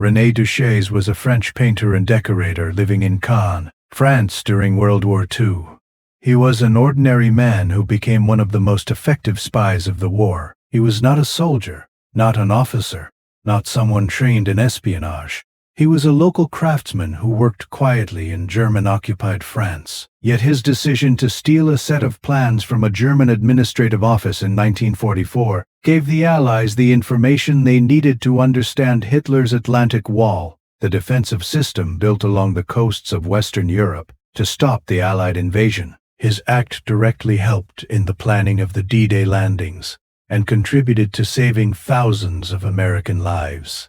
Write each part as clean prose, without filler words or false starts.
René Duchez was a French painter and decorator living in Caen, France during World War II. He was an ordinary man who became one of the most effective spies of the war. He was not a soldier, not an officer, not someone trained in espionage. He was a local craftsman who worked quietly in German-occupied France. Yet his decision to steal a set of plans from a German administrative office in 1944 gave the Allies the information they needed to understand Hitler's Atlantic Wall, the defensive system built along the coasts of Western Europe to stop the Allied invasion. His act directly helped in the planning of the D-Day landings and contributed to saving thousands of American lives.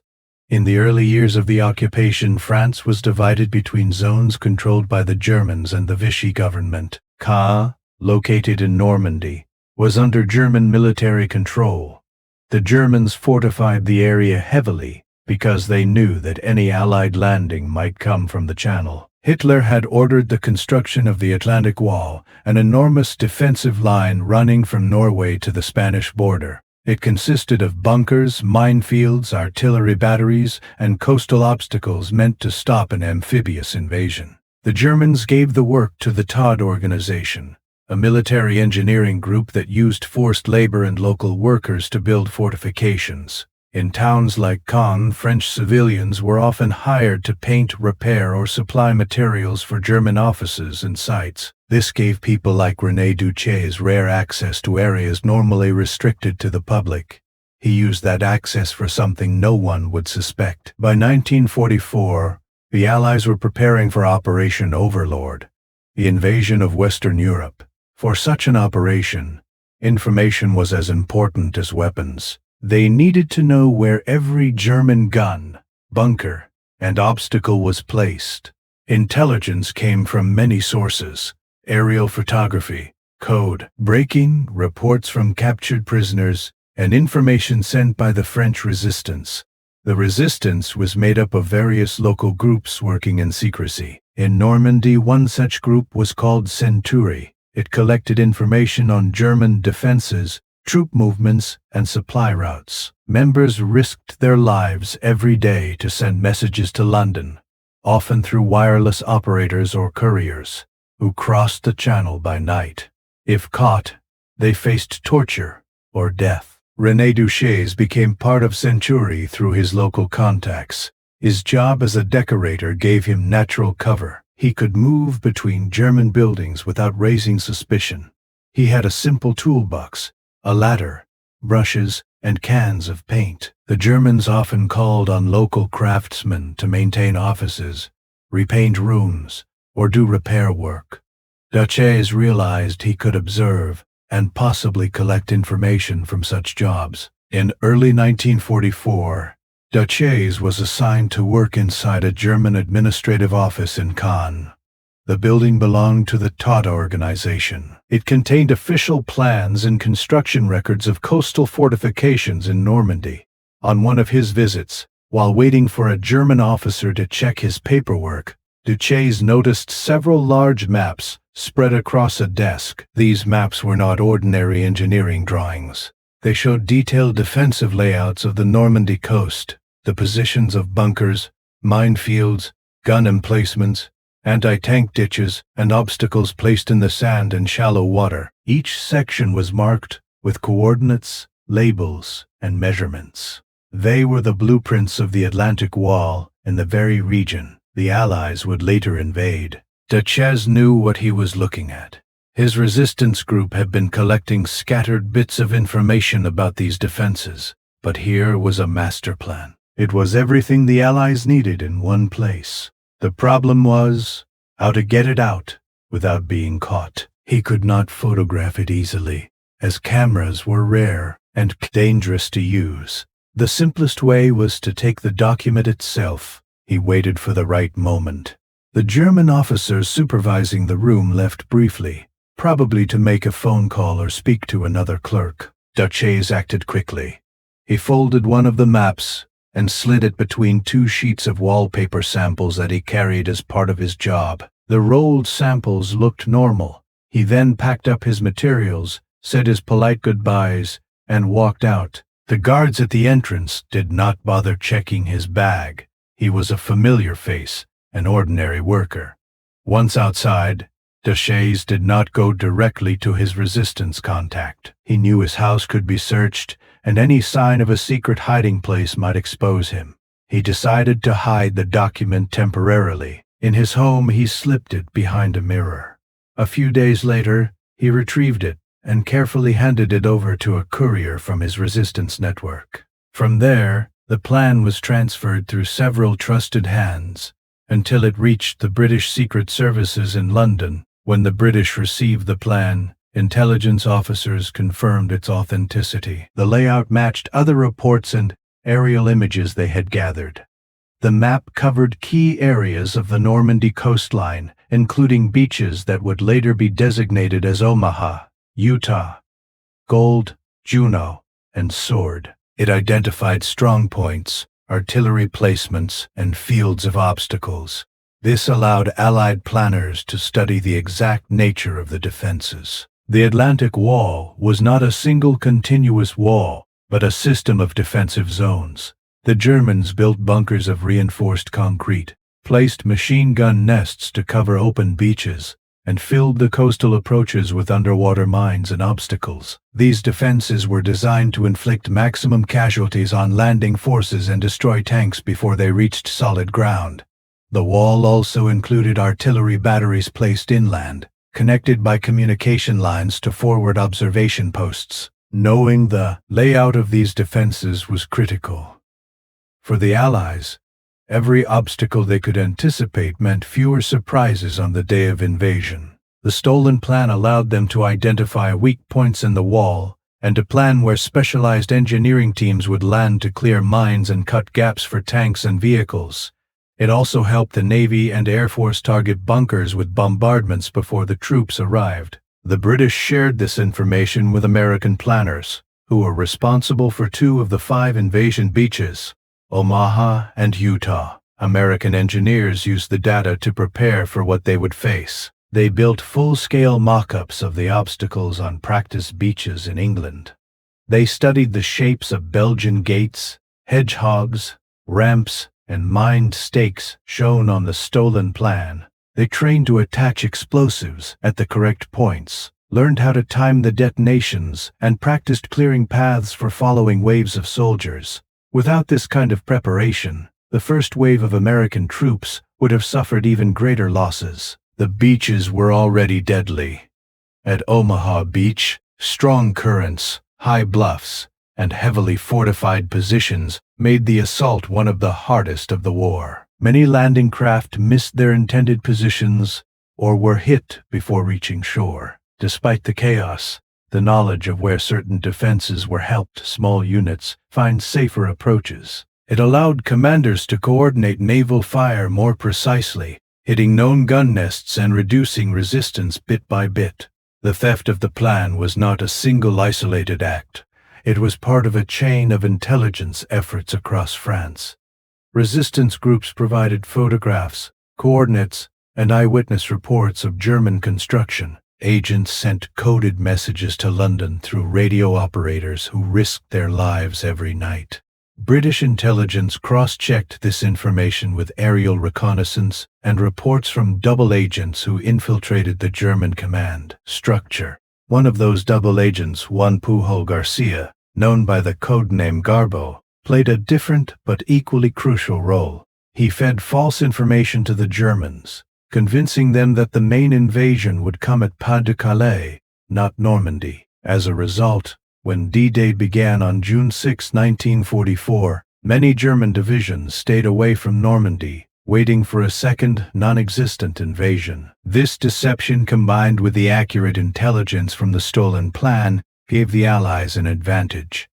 In the early years of the occupation, France was divided between zones controlled by the Germans and the Vichy government. Caen, located in Normandy, was under German military control. The Germans fortified the area heavily because they knew that any Allied landing might come from the Channel. Hitler had ordered the construction of the Atlantic Wall, an enormous defensive line running from Norway to the Spanish border. It consisted of bunkers, minefields, artillery batteries, and coastal obstacles meant to stop an amphibious invasion. The Germans gave the work to the Todt organization, a military engineering group that used forced labor and local workers to build fortifications. In towns like Caen, French civilians were often hired to paint, repair, or supply materials for German offices and sites. This gave people like René Duchez rare access to areas normally restricted to the public. He used that access for something no one would suspect. By 1944, the Allies were preparing for Operation Overlord, the invasion of Western Europe. For such an operation, information was as important as weapons. They needed to know where every German gun, bunker, and obstacle was placed. Intelligence came from many sources: aerial photography, code breaking, reports from captured prisoners, and information sent by the French resistance. The resistance was made up of various local groups working in secrecy. In Normandy, one such group was called Century. It collected information on German defenses, troop movements, and supply routes. Members risked their lives every day to send messages to London, often through wireless operators or couriers, who crossed the Channel by night. If caught, they faced torture or death. René Duchez became part of Century through his local contacts. His job as a decorator gave him natural cover. He could move between German buildings without raising suspicion. He had a simple toolbox, a ladder, brushes, and cans of paint. The Germans often called on local craftsmen to maintain offices, repaint rooms, or do repair work. Duchez realized he could observe and possibly collect information from such jobs. In early 1944, Duchez was assigned to work inside a German administrative office in Caen. The building belonged to the Todt organization. It contained official plans and construction records of coastal fortifications in Normandy. On one of his visits, while waiting for a German officer to check his paperwork, Duchez noticed several large maps spread across a desk. These maps were not ordinary engineering drawings. They showed detailed defensive layouts of the Normandy coast, the positions of bunkers, minefields, gun emplacements, anti-tank ditches, and obstacles placed in the sand and shallow water. Each section was marked with coordinates, labels, and measurements. They were the blueprints of the Atlantic Wall in the very region the Allies would later invade. Duchez knew what he was looking at. His resistance group had been collecting scattered bits of information about these defenses, but here was a master plan. It was everything the Allies needed in one place. The problem was how to get it out without being caught. He could not photograph it easily, as cameras were rare and dangerous to use. The simplest way was to take the document itself. He waited for the right moment. The German officers supervising the room left briefly, probably to make a phone call or speak to another clerk. Duchez acted quickly. He folded one of the maps and slid it between two sheets of wallpaper samples that he carried as part of his job. The rolled samples looked normal. He then packed up his materials, said his polite goodbyes, and walked out. The guards at the entrance did not bother checking his bag. He was a familiar face, an ordinary worker. Once outside, Duchez did not go directly to his resistance contact. He knew his house could be searched, and any sign of a secret hiding place might expose him. He decided to hide the document temporarily. In his home, he slipped it behind a mirror. A few days later, he retrieved it and carefully handed it over to a courier from his resistance network. From there, the plan was transferred through several trusted hands until it reached the British Secret Services in London. When the British received the plan, intelligence officers confirmed its authenticity. The layout matched other reports and aerial images they had gathered. The map covered key areas of the Normandy coastline, including beaches that would later be designated as Omaha, Utah, Gold, Juno, and Sword. It identified strong points, artillery placements, and fields of obstacles. This allowed Allied planners to study the exact nature of the defenses. The Atlantic Wall was not a single continuous wall, but a system of defensive zones. The Germans built bunkers of reinforced concrete, placed machine gun nests to cover open beaches, and filled the coastal approaches with underwater mines and obstacles. These defenses were designed to inflict maximum casualties on landing forces and destroy tanks before they reached solid ground. The wall also included artillery batteries placed inland, connected by communication lines to forward observation posts. Knowing the layout of these defenses was critical. For the Allies, every obstacle they could anticipate meant fewer surprises on the day of invasion. The stolen plan allowed them to identify weak points in the wall and to plan where specialized engineering teams would land to clear mines and cut gaps for tanks and vehicles. It also helped the Navy and Air Force target bunkers with bombardments before the troops arrived. The British shared this information with American planners, who were responsible for 2 of the 5 invasion beaches, Omaha and Utah. American engineers used the data to prepare for what they would face. They built full-scale mock-ups of the obstacles on practice beaches in England. They studied the shapes of Belgian gates, hedgehogs, ramps, and mined stakes shown on the stolen plan. They trained to attach explosives at the correct points, learned how to time the detonations, and practiced clearing paths for following waves of soldiers. Without this kind of preparation, the first wave of American troops would have suffered even greater losses. The beaches were already deadly. At Omaha Beach, strong currents, high bluffs, and heavily fortified positions made the assault one of the hardest of the war. Many landing craft missed their intended positions or were hit before reaching shore. Despite the chaos, the knowledge of where certain defenses were helped small units find safer approaches. It allowed commanders to coordinate naval fire more precisely, hitting known gun nests and reducing resistance bit by bit. The theft of the plan was not a single isolated act. It was part of a chain of intelligence efforts across France. Resistance groups provided photographs, coordinates, and eyewitness reports of German construction. Agents sent coded messages to London through radio operators who risked their lives every night. British intelligence cross-checked this information with aerial reconnaissance and reports from double agents who infiltrated the German command structure. One of those double agents, Juan Pujol Garcia, known by the codename Garbo, played a different but equally crucial role. He fed false information to the Germans, convincing them that the main invasion would come at Pas-de-Calais, not Normandy. As a result, when D-Day began on June 6, 1944, many German divisions stayed away from Normandy, waiting for a second, non-existent invasion. This deception, combined with the accurate intelligence from the stolen plan, gave the Allies an advantage.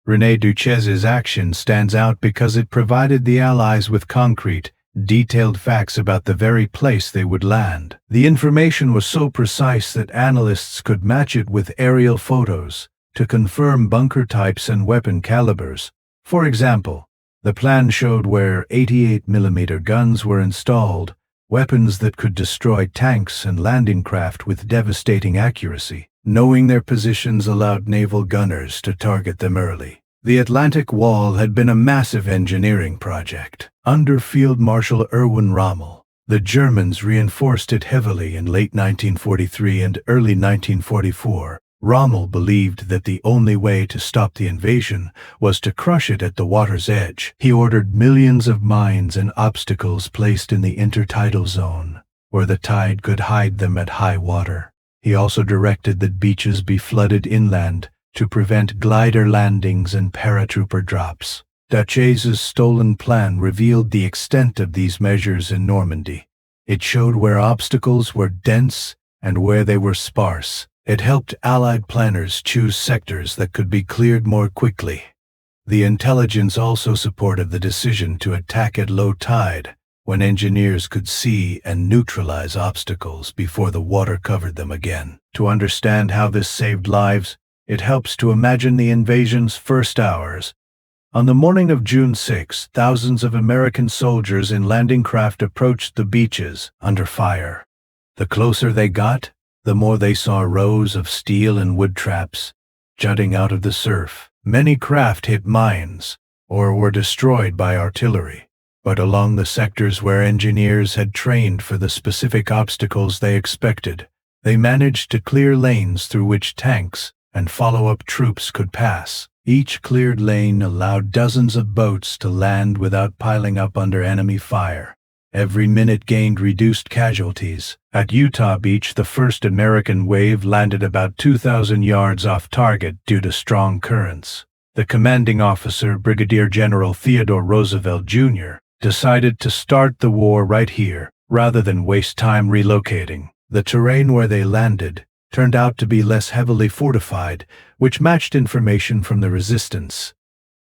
René Duchez's action stands out because it provided the Allies with concrete, detailed facts about the very place they would land. The information was so precise that analysts could match it with aerial photos to confirm bunker types and weapon calibers. For example, the plan showed where 88mm guns were installed, weapons that could destroy tanks and landing craft with devastating accuracy. Knowing their positions allowed naval gunners to target them early. The Atlantic Wall had been a massive engineering project. Under Field Marshal Erwin Rommel, the Germans reinforced it heavily in late 1943 and early 1944. Rommel believed that the only way to stop the invasion was to crush it at the water's edge. He ordered millions of mines and obstacles placed in the intertidal zone, where the tide could hide them at high water. He also directed that beaches be flooded inland to prevent glider landings and paratrooper drops. Duchez's stolen plan revealed the extent of these measures in Normandy. It showed where obstacles were dense and where they were sparse. It helped Allied planners choose sectors that could be cleared more quickly. The intelligence also supported the decision to attack at low tide, when engineers could see and neutralize obstacles before the water covered them again. To understand how this saved lives, it helps to imagine the invasion's first hours. On the morning of June 6, thousands of American soldiers in landing craft approached the beaches under fire. The closer they got, the more they saw rows of steel and wood traps jutting out of the surf. Many craft hit mines or were destroyed by artillery. But along the sectors where engineers had trained for the specific obstacles they expected, they managed to clear lanes through which tanks and follow-up troops could pass. Each cleared lane allowed dozens of boats to land without piling up under enemy fire. Every minute gained reduced casualties. At Utah Beach, the first American wave landed about 2,000 yards off target due to strong currents. The commanding officer, Brigadier General Theodore Roosevelt, Jr., decided to start the war right here, rather than waste time relocating. The terrain where they landed turned out to be less heavily fortified, which matched information from the resistance.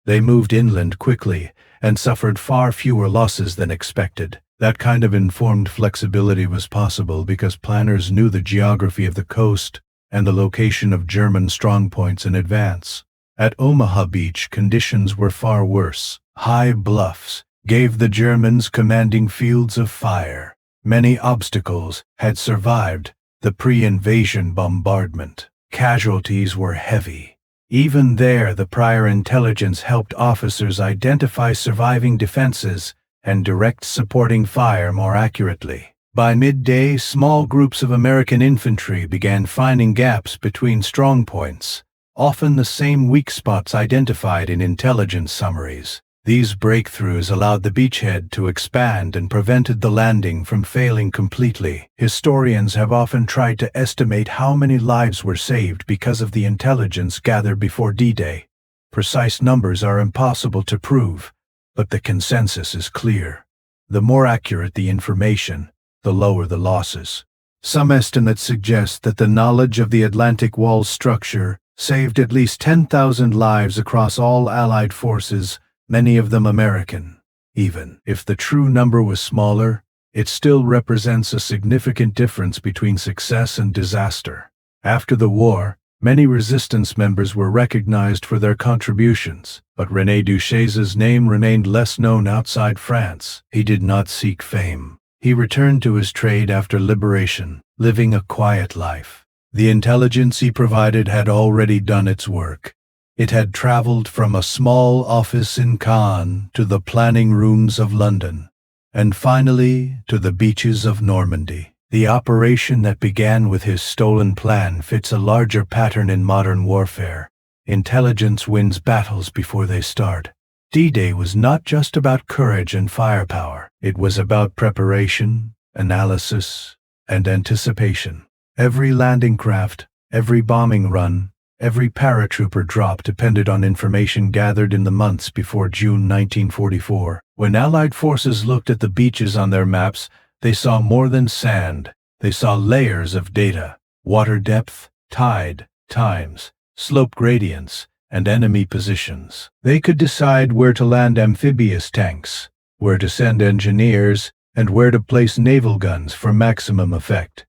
They moved inland quickly and suffered far fewer losses than expected. That kind of informed flexibility was possible because planners knew the geography of the coast and the location of German strongpoints in advance. At Omaha Beach, conditions were far worse. High bluffs gave the Germans commanding fields of fire. Many obstacles had survived the pre-invasion bombardment. Casualties were heavy. Even there, the prior intelligence helped officers identify surviving defenses and direct supporting fire more accurately. By midday, small groups of American infantry began finding gaps between strongpoints, often the same weak spots identified in intelligence summaries. These breakthroughs allowed the beachhead to expand and prevented the landing from failing completely. Historians have often tried to estimate how many lives were saved because of the intelligence gathered before D-Day. Precise numbers are impossible to prove, but the consensus is clear. The more accurate the information, the lower the losses. Some estimates suggest that the knowledge of the Atlantic Wall's structure saved at least 10,000 lives across all Allied forces, many of them American. Even if the true number was smaller, it still represents a significant difference between success and disaster. After the war, many resistance members were recognized for their contributions, but René Duchez's name remained less known outside France. He did not seek fame. He returned to his trade after liberation, living a quiet life. The intelligence he provided had already done its work. It had traveled from a small office in Caen to the planning rooms of London, and finally to the beaches of Normandy. The operation that began with his stolen plan fits a larger pattern in modern warfare. Intelligence wins battles before they start. D-Day was not just about courage and firepower. It was about preparation, analysis, and anticipation. Every landing craft, every bombing run, every paratrooper drop depended on information gathered in the months before June 1944. When Allied forces looked at the beaches on their maps, they saw more than sand. They saw layers of data: water depth, tide, times, slope gradients, and enemy positions. They could decide where to land amphibious tanks, where to send engineers, and where to place naval guns for maximum effect.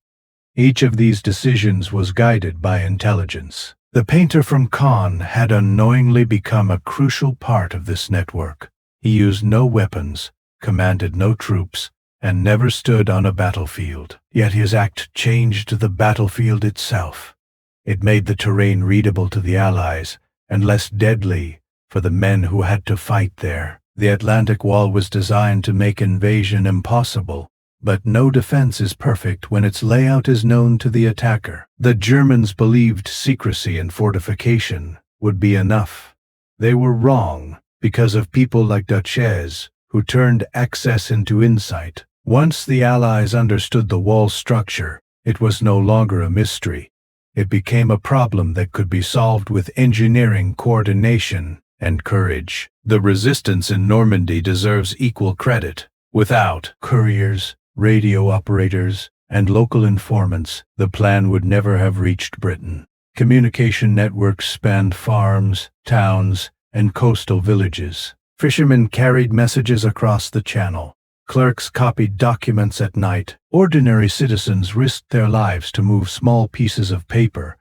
Each of these decisions was guided by intelligence. The painter from Caen had unknowingly become a crucial part of this network. He used no weapons, commanded no troops, and never stood on a battlefield. Yet his act changed the battlefield itself. It made the terrain readable to the Allies and less deadly for the men who had to fight there. The Atlantic Wall was designed to make invasion impossible, but no defense is perfect when its layout is known to the attacker. The Germans believed secrecy and fortification would be enough. They were wrong because of people like Duchez, who turned access into insight. Once the Allies understood the wall structure, it was no longer a mystery. It became a problem that could be solved with engineering, coordination, and courage. The resistance in Normandy deserves equal credit. Without couriers, radio operators, and local informants, the plan would never have reached Britain. Communication networks spanned farms, towns, and coastal villages. Fishermen carried messages across the channel. Clerks copied documents at night. Ordinary citizens risked their lives to move small pieces of paper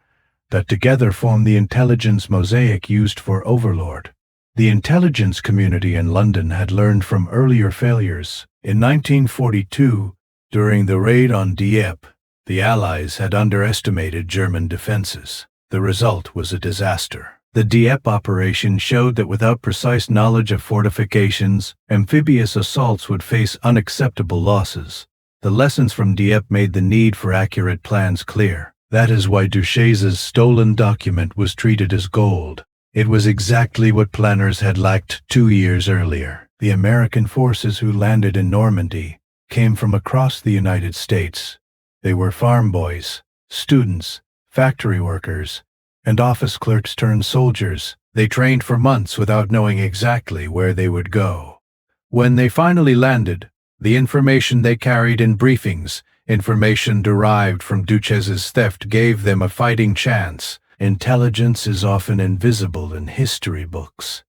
that together formed the intelligence mosaic used for Overlord. The intelligence community in London had learned from earlier failures. In 1942, during the raid on Dieppe, the Allies had underestimated German defenses. The result was a disaster. The Dieppe operation showed that without precise knowledge of fortifications, amphibious assaults would face unacceptable losses. The lessons from Dieppe made the need for accurate plans clear. That is why Duchez's stolen document was treated as gold. It was exactly what planners had lacked 2 years earlier. The American forces who landed in Normandy came from across the United States. They were farm boys, students, factory workers, and office clerks turned soldiers. They trained for months without knowing exactly where they would go. When they finally landed, the information they carried in briefings, information derived from Duchez's theft, gave them a fighting chance. Intelligence is often invisible in history books.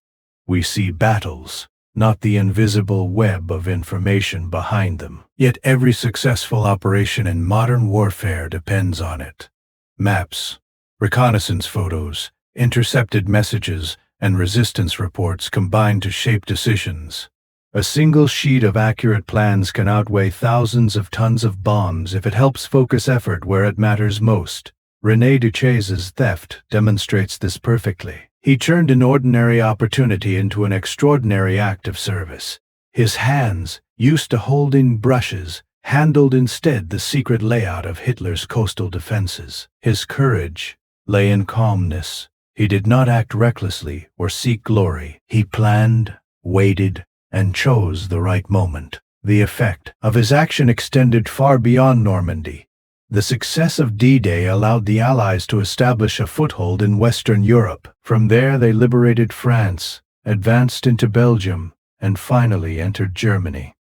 We see battles, not the invisible web of information behind them. Yet every successful operation in modern warfare depends on it. Maps, reconnaissance photos, intercepted messages, and resistance reports combine to shape decisions. A single sheet of accurate plans can outweigh thousands of tons of bombs if it helps focus effort where it matters most. René Duchez's theft demonstrates this perfectly. He turned an ordinary opportunity into an extraordinary act of service. His hands, used to holding brushes, handled instead the secret layout of Hitler's coastal defenses. His courage lay in calmness. He did not act recklessly or seek glory. He planned, waited, and chose the right moment. The effect of his action extended far beyond Normandy. The success of D-Day allowed the Allies to establish a foothold in Western Europe. From there they liberated France, advanced into Belgium, and finally entered Germany.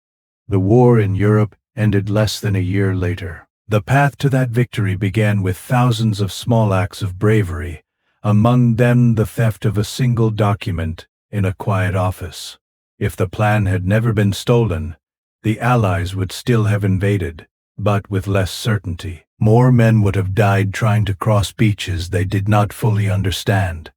The war in Europe ended less than a year later. The path to that victory began with thousands of small acts of bravery, among them the theft of a single document in a quiet office. If the plan had never been stolen, the Allies would still have invaded, but with less certainty. More men would have died trying to cross beaches they did not fully understand.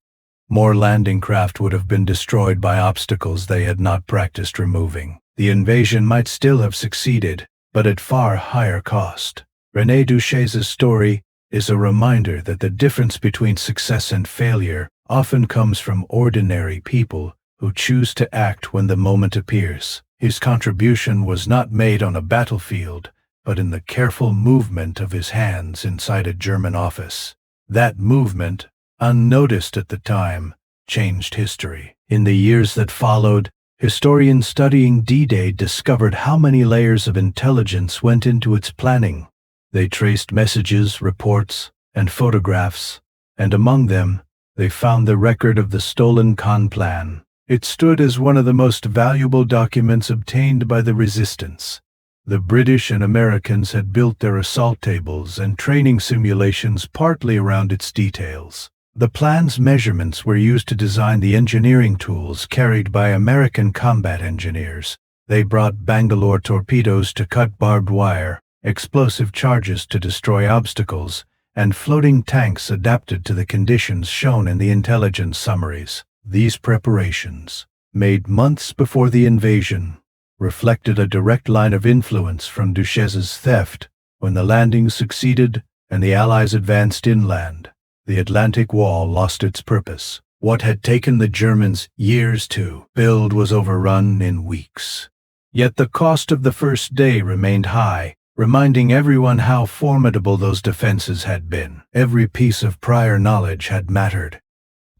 More landing craft would have been destroyed by obstacles they had not practiced removing. The invasion might still have succeeded, but at far higher cost. René Duchez's story is a reminder that the difference between success and failure often comes from ordinary people who choose to act when the moment appears. His contribution was not made on a battlefield, but in the careful movement of his hands inside a German office. That movement, unnoticed at the time, changed history. In the years that followed, historians studying D-Day discovered how many layers of intelligence went into its planning. They traced messages, reports, and photographs, and among them, they found the record of the stolen Caen plan. It stood as one of the most valuable documents obtained by the resistance. The British and Americans had built their assault tables and training simulations partly around its details. The plan's measurements were used to design the engineering tools carried by American combat engineers. They brought Bangalore torpedoes to cut barbed wire, explosive charges to destroy obstacles, and floating tanks adapted to the conditions shown in the intelligence summaries. These preparations, made months before the invasion, reflected a direct line of influence from Duchez's theft. When the landing succeeded and the Allies advanced inland, the Atlantic Wall lost its purpose. What had taken the Germans years to build was overrun in weeks. Yet the cost of the first day remained high, reminding everyone how formidable those defenses had been. Every piece of prior knowledge had mattered.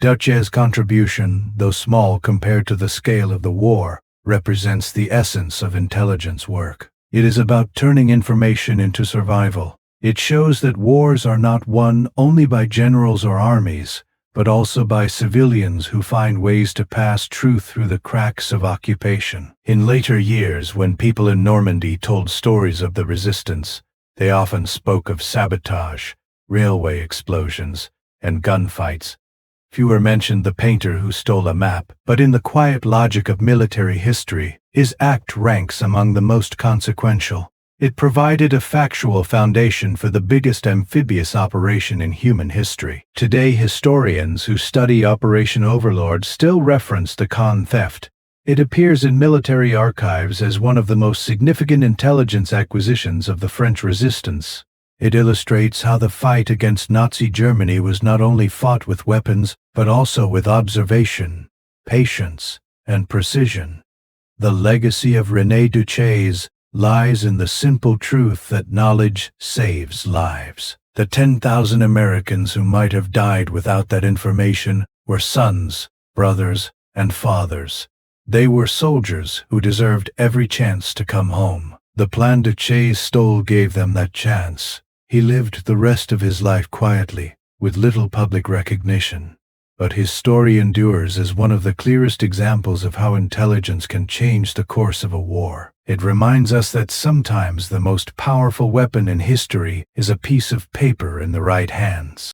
Duchez's contribution, though small compared to the scale of the war, represents the essence of intelligence work. It is about turning information into survival. It shows that wars are not won only by generals or armies, but also by civilians who find ways to pass truth through the cracks of occupation. In later years, when people in Normandy told stories of the resistance, they often spoke of sabotage, railway explosions, and gunfights. Fewer mentioned the painter who stole a map, but in the quiet logic of military history, his act ranks among the most consequential. It provided a factual foundation for the biggest amphibious operation in human history. Today, historians who study Operation Overlord still reference the Caen theft. It appears in military archives as one of the most significant intelligence acquisitions of the French resistance. It illustrates how the fight against Nazi Germany was not only fought with weapons, but also with observation, patience, and precision. The legacy of René Duchez lies in the simple truth that knowledge saves lives. The 10,000 Americans who might have died without that information were sons, brothers, and fathers. They were soldiers who deserved every chance to come home. The plan Duchez stole gave them that chance. He lived the rest of his life quietly, with little public recognition. But his story endures as one of the clearest examples of how intelligence can change the course of a war. It reminds us that sometimes the most powerful weapon in history is a piece of paper in the right hands.